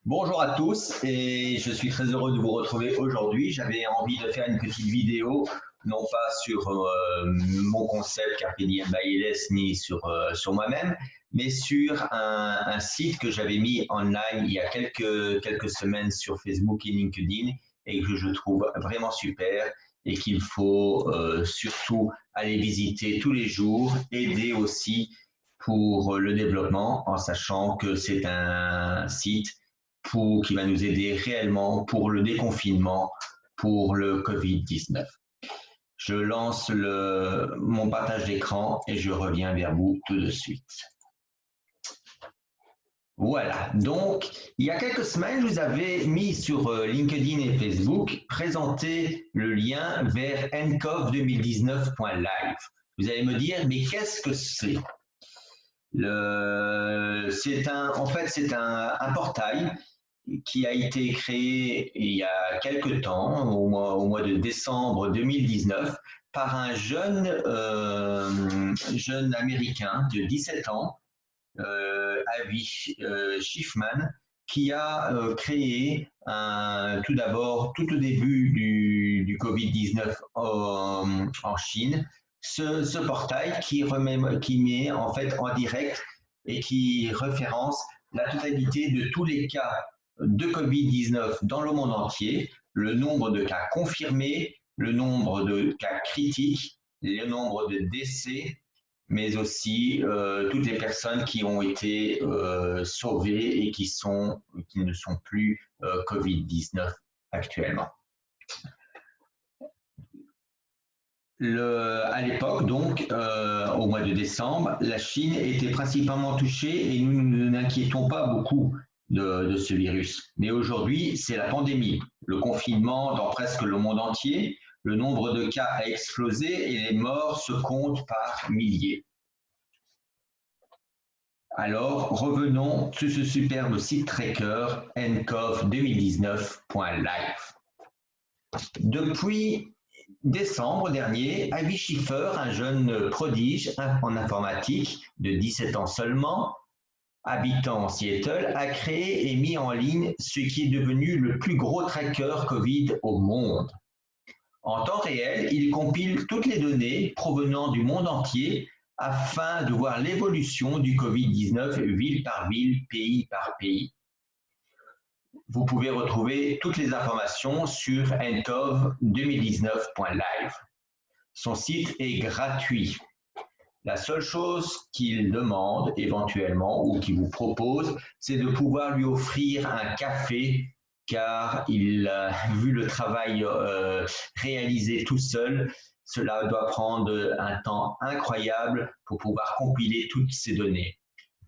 Bonjour à tous et je suis très heureux de vous retrouver aujourd'hui. J'avais envie de faire une petite vidéo, non pas sur mon concept Carpe Diem by LS ni sur moi-même, mais sur un site que j'avais mis online il y a quelques semaines sur Facebook et LinkedIn et que je trouve vraiment super et qu'il faut surtout aller visiter tous les jours, aider aussi pour le développement en sachant que c'est un site qui va nous aider réellement pour le déconfinement, pour le Covid-19. Je lance mon partage d'écran et je reviens vers vous tout de suite. Voilà, donc il y a quelques semaines, je vous avais mis sur LinkedIn et Facebook, présenté le lien vers ncov2019.live. Vous allez me dire, mais qu'est-ce que c'est? En fait, c'est un portail qui a été créé il y a quelque temps, au mois de décembre 2019, par un jeune américain de 17 ans, Avi Schiffmann, qui a créé tout d'abord, tout au début du Covid-19 en Chine, ce portail qui met en fait en direct et qui référence la totalité de tous les cas de Covid-19 dans le monde entier, le nombre de cas confirmés, le nombre de cas critiques, le nombre de décès, mais aussi toutes les personnes qui ont été sauvées et qui ne sont plus Covid-19 actuellement. À l'époque, donc, au mois de décembre, la Chine était principalement touchée et nous ne nous inquiétons pas beaucoup de ce virus. Mais aujourd'hui, c'est la pandémie, le confinement dans presque le monde entier, le nombre de cas a explosé et les morts se comptent par milliers. Alors, revenons sur ce superbe site tracker ncov2019.live. Depuis décembre dernier, Avi Schiffmann, un jeune prodige en informatique de 17 ans seulement, habitant en Seattle, a créé et mis en ligne ce qui est devenu le plus gros tracker Covid au monde. En temps réel, il compile toutes les données provenant du monde entier afin de voir l'évolution du Covid-19 ville par ville, pays par pays. Vous pouvez retrouver toutes les informations sur ncov2019.live. Son site est gratuit. La seule chose qu'il demande éventuellement ou qu'il vous propose, c'est de pouvoir lui offrir un café car il a vu le travail réalisé tout seul. Cela doit prendre un temps incroyable pour pouvoir compiler toutes ces données.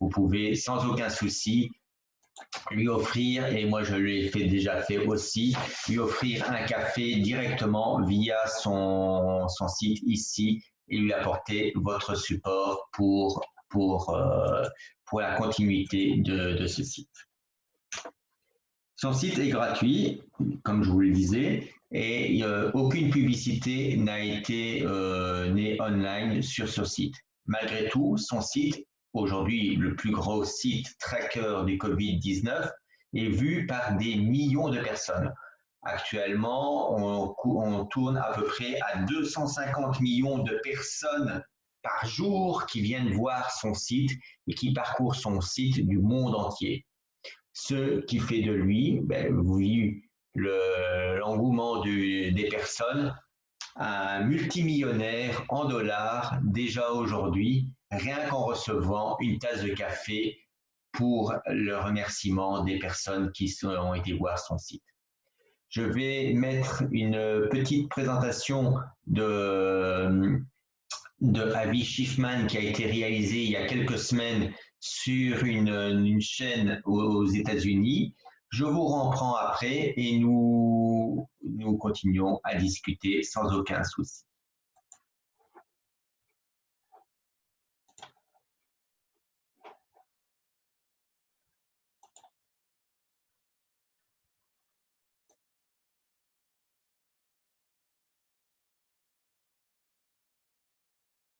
Vous pouvez sans aucun souci lui offrir, et moi je l'ai déjà fait aussi, lui offrir un café directement via son site ici et lui apporter votre support pour la continuité de ce site. Son site est gratuit, comme je vous le disais, et aucune publicité n'a été née online sur ce site. Malgré tout, son site, aujourd'hui le plus gros site tracker du Covid-19, est vu par des millions de personnes. Actuellement, on tourne à peu près à 250 millions de personnes par jour qui viennent voir son site et qui parcourent son site du monde entier. Ce qui fait de lui, vu l'engouement des personnes, un multimillionnaire en dollars déjà aujourd'hui, rien qu'en recevant une tasse de café pour le remerciement des personnes qui ont été voir son site. Je vais mettre une petite présentation de Avi Schiffmann qui a été réalisée il y a quelques semaines sur une chaîne aux États-Unis. Je vous reprends après et nous continuons à discuter sans aucun souci.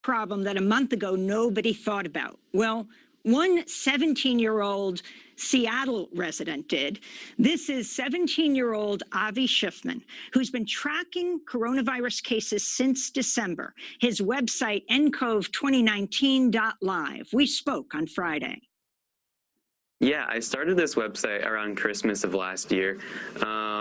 Problem that a month ago nobody thought about. Well, one 17-year-old Seattle resident did. This is 17-year-old Avi Schiffmann, who's been tracking coronavirus cases since December. His website, ncov2019.live. We spoke on Friday. Yeah, I started this website around Christmas of last year.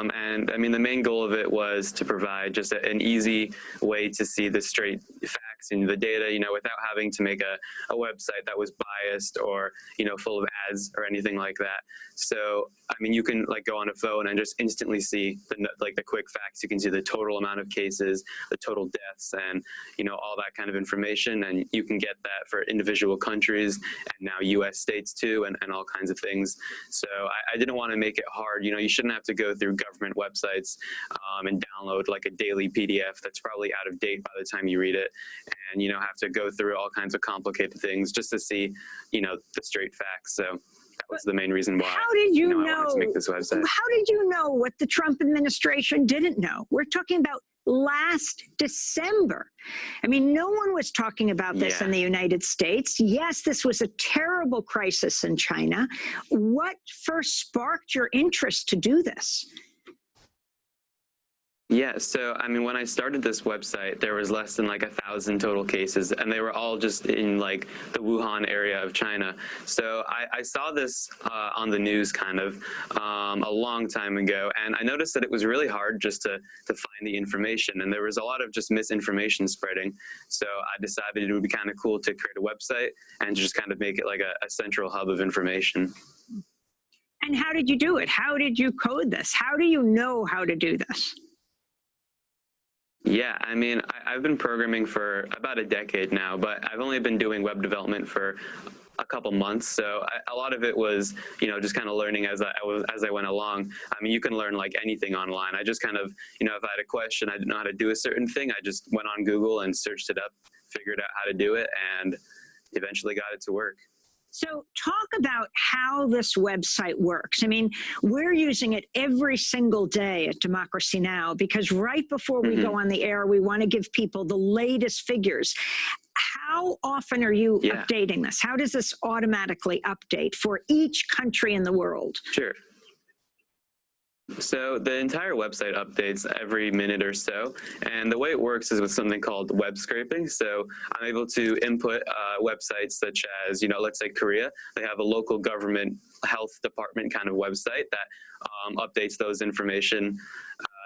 And I mean, the main goal of it was to provide just an easy way to see the straight facts and the data, you know, without having to make a website that was biased or, you know, full of ads or anything like that. So, I mean, you can like go on a phone and just instantly see the quick facts. You can see the total amount of cases, the total deaths, and, you know, all that kind of information. And you can get that for individual countries and now US states too, and all kinds of things. So I didn't want to make it hard. You know, you shouldn't have to go through government websites and download like a daily PDF that's probably out of date by the time you read it, and, you know, have to go through all kinds of complicated things just to see, you know, the straight facts. So that was the main reason why. How did you know? I wanted to make this website. How did you know what the Trump administration didn't know? We're talking about last December. I mean, no one was talking about this in the United States. Yes, this was a terrible crisis in China. What first sparked your interest to do this? Yeah, so I mean, when I started this website, there was less than like 1,000 total cases, and they were all just in like the Wuhan area of China. So I saw this on the news kind of a long time ago, and I noticed that it was really hard just to find the information, and there was a lot of just misinformation spreading. So I decided it would be kind of cool to create a website and just kind of make it like a central hub of information. And how did you do it? How did you code this? How do you know how to do this? Yeah, I mean, I've been programming for about a decade now, but I've only been doing web development for a couple months. So a lot of it was, you know, just kind of learning as I went along. I mean, you can learn like anything online. I just kind of, you know, if I had a question, I didn't know how to do a certain thing, I just went on Google and searched it up, figured out how to do it, and eventually got it to work. So talk about how this website works. I mean, we're using it every single day at Democracy Now! Because right before we go on the air, we want to give people the latest figures. How often are you updating this? How does this automatically update for each country in the world? Sure. So the entire website updates every minute or so, and the way it works is with something called web scraping. So I'm able to input websites such as, you know, let's say Korea. They have a local government health department kind of website that updates those information,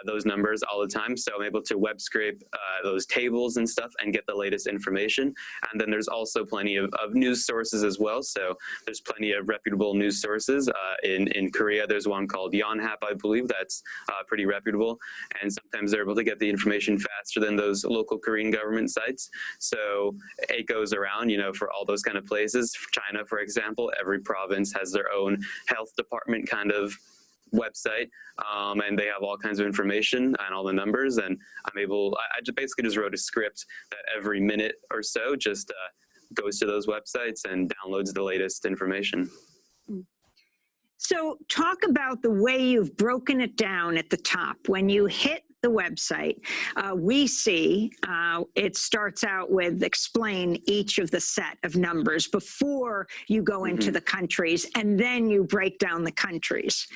those numbers all the time. So I'm able to web scrape those tables and stuff and get the latest information. And then there's also plenty of news sources as well. So there's plenty of reputable news sources. In Korea, there's one called Yonhap, I believe, that's pretty reputable. And sometimes they're able to get the information faster than those local Korean government sites. So it goes around, you know, for all those kind of places. China, for example, every province has their own health department kind of website, and they have all kinds of information and all the numbers, and I basically just wrote a script that every minute or so just goes to those websites and downloads the latest information. So talk about the way you've broken it down at the top. When you hit the website, we see it starts out with explain each of the set of numbers before you go into the countries, and then you break down the countries.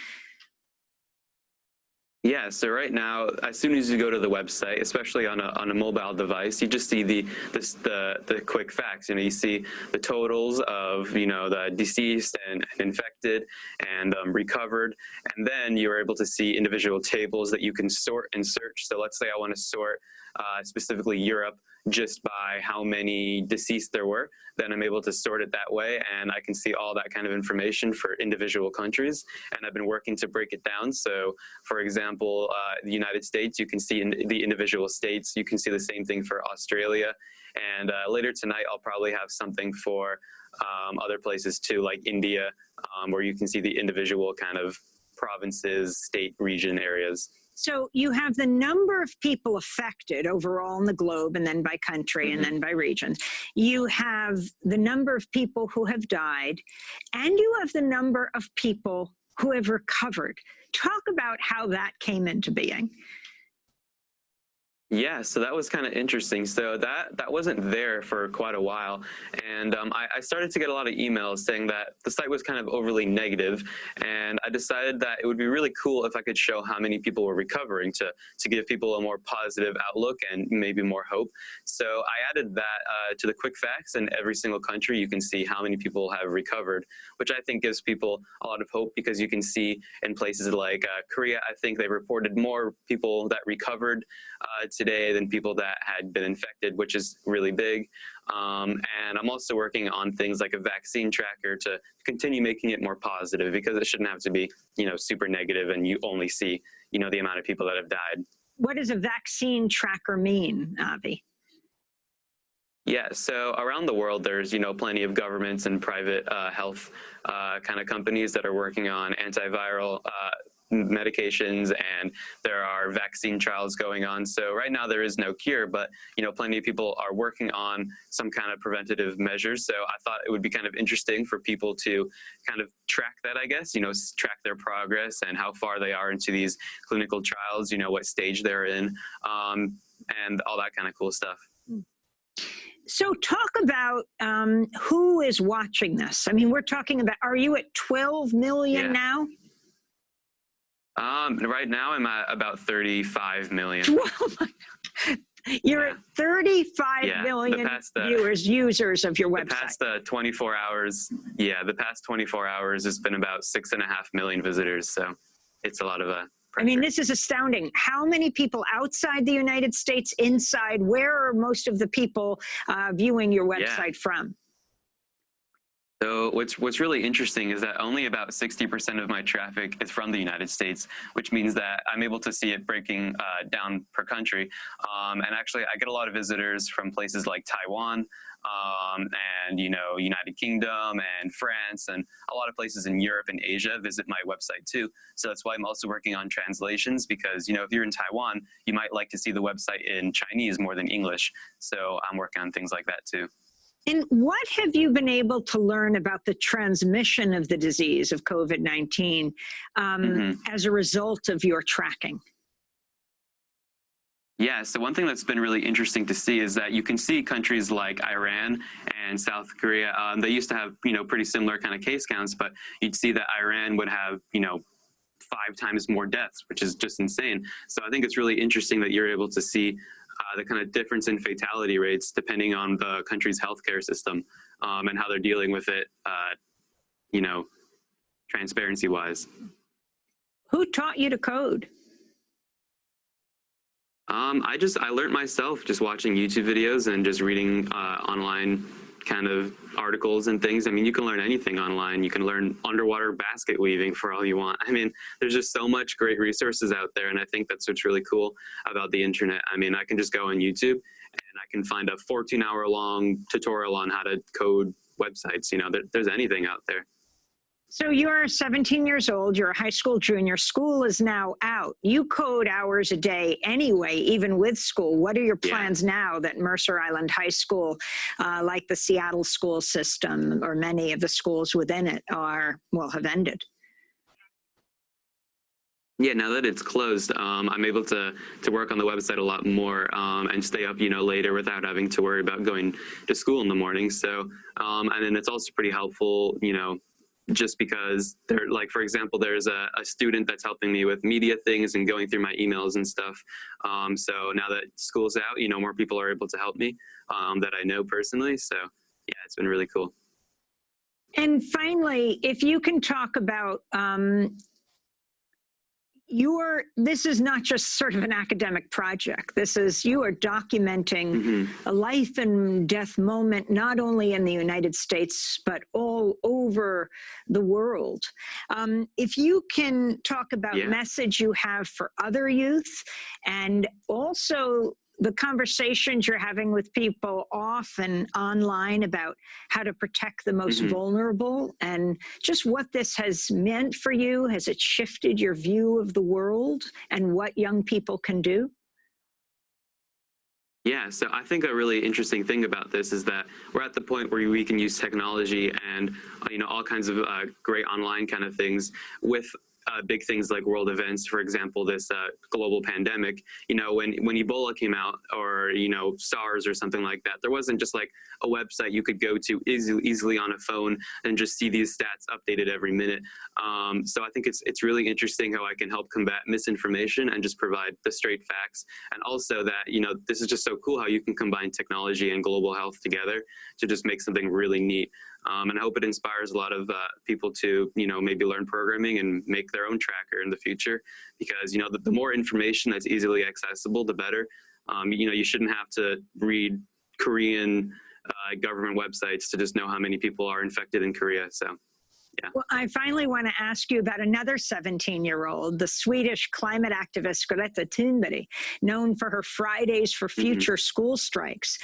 Yeah, so right now, as soon as you go to the website, especially on a mobile device, you just see the quick facts. You know, you see the totals of, you know, the deceased and infected and recovered, and then you're able to see individual tables that you can sort and search. So let's say I want to sort specifically Europe just by how many deceased there were, then I'm able to sort it that way, and I can see all that kind of information for individual countries. And I've been working to break it down. So for example, the United States, you can see in the individual states. You can see the same thing for Australia. And later tonight, I'll probably have something for other places too, like India, where you can see the individual kind of provinces, state, region areas. So you have the number of people affected overall in the globe, and then by country, and then by region. You have the number of people who have died, and you have the number of people who have recovered. Talk about how that came into being. Yeah, so that was kind of interesting. So that wasn't there for quite a while, and I started to get a lot of emails saying that the site was kind of overly negative, and I decided that it would be really cool if I could show how many people were recovering to give people a more positive outlook and maybe more hope. So I added that to the quick facts, and every single country you can see how many people have recovered, which I think gives people a lot of hope, because you can see in places like Korea, I think they reported more people that recovered today than people that had been infected, which is really big. And I'm also working on things like a vaccine tracker to continue making it more positive, because it shouldn't have to be, super negative and you only see, the amount of people that have died. What does a vaccine tracker mean, Avi? Yeah, so around the world, there's, plenty of governments and private health kind of companies that are working on antiviral medications, and there are vaccine trials going on. So right now there is no cure, but plenty of people are working on some kind of preventative measures. So I thought it would be kind of interesting for people to kind of track that, I guess, track their progress and how far they are into these clinical trials, what stage they're in, and all that kind of cool stuff. So talk about who is watching this. I mean, we're talking about, are you at 12 million now? Right now I'm at about 35 million. Oh my God. You're at 35 million users of your website. The past 24 hours, the past 24 hours has been about 6.5 million visitors. So it's a lot of pressure. I mean, this is astounding. How many people outside the United States, inside? Where are most of the people viewing your website from? So what's really interesting is that only about 60% of my traffic is from the United States, which means that I'm able to see it breaking down per country. And actually, I get a lot of visitors from places like Taiwan, and United Kingdom and France, and a lot of places in Europe and Asia visit my website too. So that's why I'm also working on translations, because if you're in Taiwan, you might like to see the website in Chinese more than English. So I'm working on things like that too. And what have you been able to learn about the transmission of the disease of COVID-19 as a result of your tracking? Yeah, so one thing that's been really interesting to see is that you can see countries like Iran and South Korea, they used to have, pretty similar kind of case counts, but you'd see that Iran would have, 5 times more deaths, which is just insane. So I think it's really interesting that you're able to see the kind of difference in fatality rates depending on the country's healthcare system, and how they're dealing with it, transparency-wise. Who taught you to code? I learned myself just watching YouTube videos and just reading online kind of articles and things. I mean, you can learn anything online. You can learn underwater basket weaving for all you want. I mean, there's just so much great resources out there, and I think that's what's really cool about the internet. I mean, I can just go on YouTube and I can find a 14-hour-long tutorial on how to code websites. There's anything out there. So you're 17 years old, you're a high school junior, school is now out. You code hours a day anyway, even with school. What are your plans now that Mercer Island High School, like the Seattle school system, or many of the schools within it have ended? Yeah, now that it's closed, I'm able to work on the website a lot more, and stay up, later without having to worry about going to school in the morning. So, and then it's also pretty helpful, just because for example, there's a student that's helping me with media things and going through my emails and stuff. So now that school's out, more people are able to help me, that I know personally. So yeah, it's been really cool. And finally, if you can talk about this is not just sort of an academic project. You are documenting a life and death moment, not only in the United States, but all over the world. If you can talk about message you have for other youth, and also the conversations you're having with people off and online about how to protect the most vulnerable, and just what this has meant for you. Has it shifted your view of the world and what young people can do? Yeah, so I think a really interesting thing about this is that we're at the point where we can use technology and all kinds of great online kind of things with big things like world events, for example, this global pandemic, you know, when Ebola came out, or, you know, SARS or something like that, there wasn't just like a website you could go to easily on a phone and just see these stats updated every minute. So I think it's really interesting how I can help combat misinformation and just provide the straight facts. And also that, you know, this is just so cool how you can combine technology and global health together to just make something really neat. And I hope it inspires a lot of people to, you know, maybe learn programming and make their own tracker in the future, because, you know, the more information that's easily accessible, the better. You know, you shouldn't have to read Korean government websites to just know how many people are infected in Korea. So. Yeah. Well, I finally want to ask you about another 17-year-old, the Swedish climate activist Greta Thunberg, known for her Fridays for Future school strikes.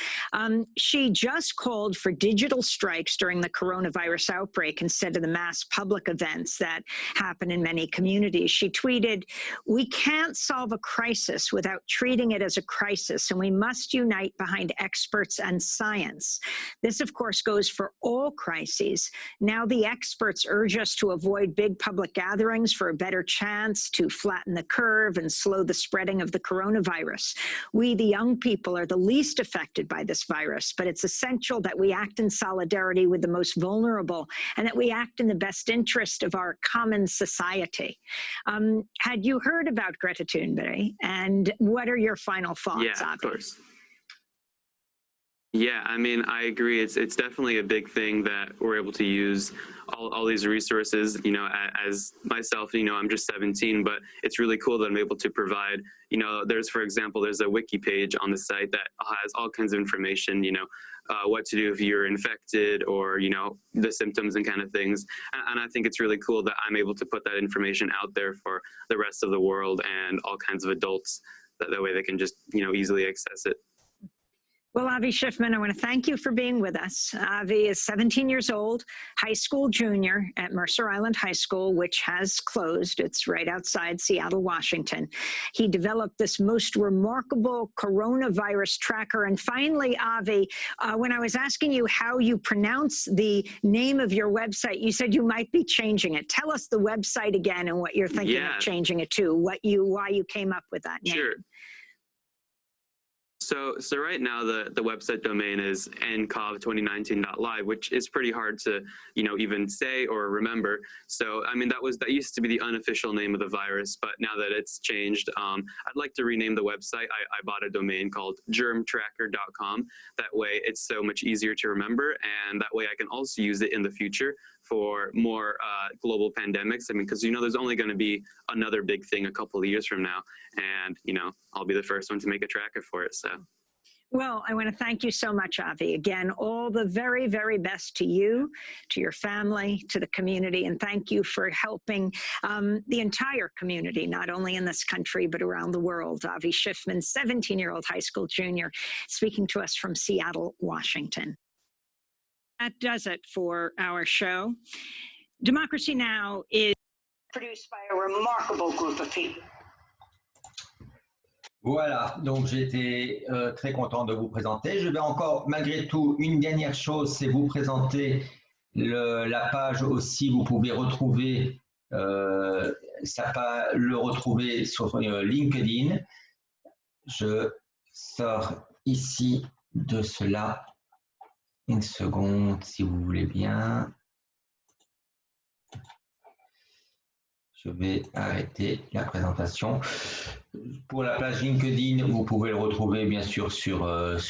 She just called for digital strikes during the coronavirus outbreak instead of the mass public events that happen in many communities. She tweeted, "We can't solve a crisis without treating it as a crisis, and we must unite behind experts and science." This, of course, goes for all crises. Now the experts urge us to avoid big public gatherings for a better chance to flatten the curve and slow the spreading of the coronavirus. We, the young people, are the least affected by this virus, but it's essential that we act in solidarity with the most vulnerable and that we act in the best interest of our common society. Had you heard about Greta Thunberg, and what are your final thoughts, Yeah, Avi? of course. Yeah, I mean, I agree. It's definitely a big thing that we're able to use all these resources. You know, as myself, you know, I'm just 17, but it's really cool that I'm able to provide, you know, for example, there's a wiki page on the site that has all kinds of information, you know, what to do if you're infected, or, you know, the symptoms and kind of things. And I think it's really cool that I'm able to put that information out there for the rest of the world and all kinds of adults, that way they can just, you know, easily access it. Well, Avi Schiffmann, I want to thank you for being with us. Avi is 17 years old, high school junior at Mercer Island High School, which has closed. It's right outside Seattle, Washington. He developed this most remarkable coronavirus tracker. And finally, Avi, when I was asking you how you pronounce the name of your website, you said you might be changing it. Tell us the website again and what you're thinking of changing it to, why you came up with that name. Sure. So right now the website domain is ncov2019.live, which is pretty hard to, you know, even say or remember. So I mean, that used to be the unofficial name of the virus, but now that it's changed, I'd like to rename the website. I bought a domain called germtracker.com. That way it's so much easier to remember, and that way I can also use it in the future for more global pandemics. I mean, because, you know, there's only going to be another big thing a couple of years from now, and, you know, I'll be the first one to make a tracker for it. So. Well, I want to thank you so much, Avi. Again, all the very, very best to you, to your family, to the community, and thank you for helping the entire community, not only in this country, but around the world. Avi Schiffmann, 17-year-old high school junior, speaking to us from Seattle, Washington. That does it for our show. Democracy Now! Is produced by a remarkable group of people. Voilà, donc j'étais très content de vous présenter. Je vais encore, malgré tout, une dernière chose, c'est vous présenter la page aussi. Vous pouvez retrouver, le retrouver sur LinkedIn. Je sors ici de cela. Une seconde, si vous voulez bien. Je vais arrêter la présentation. Pour la page LinkedIn, vous pouvez le retrouver bien sûr sur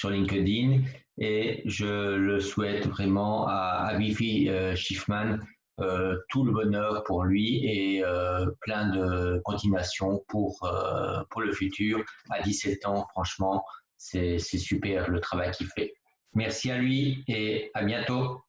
LinkedIn, et je le souhaite vraiment à Avi Schiffmann tout le bonheur pour lui et plein de continuation pour le futur. À 17 ans, franchement, c'est super le travail qu'il fait. Merci à lui et à bientôt.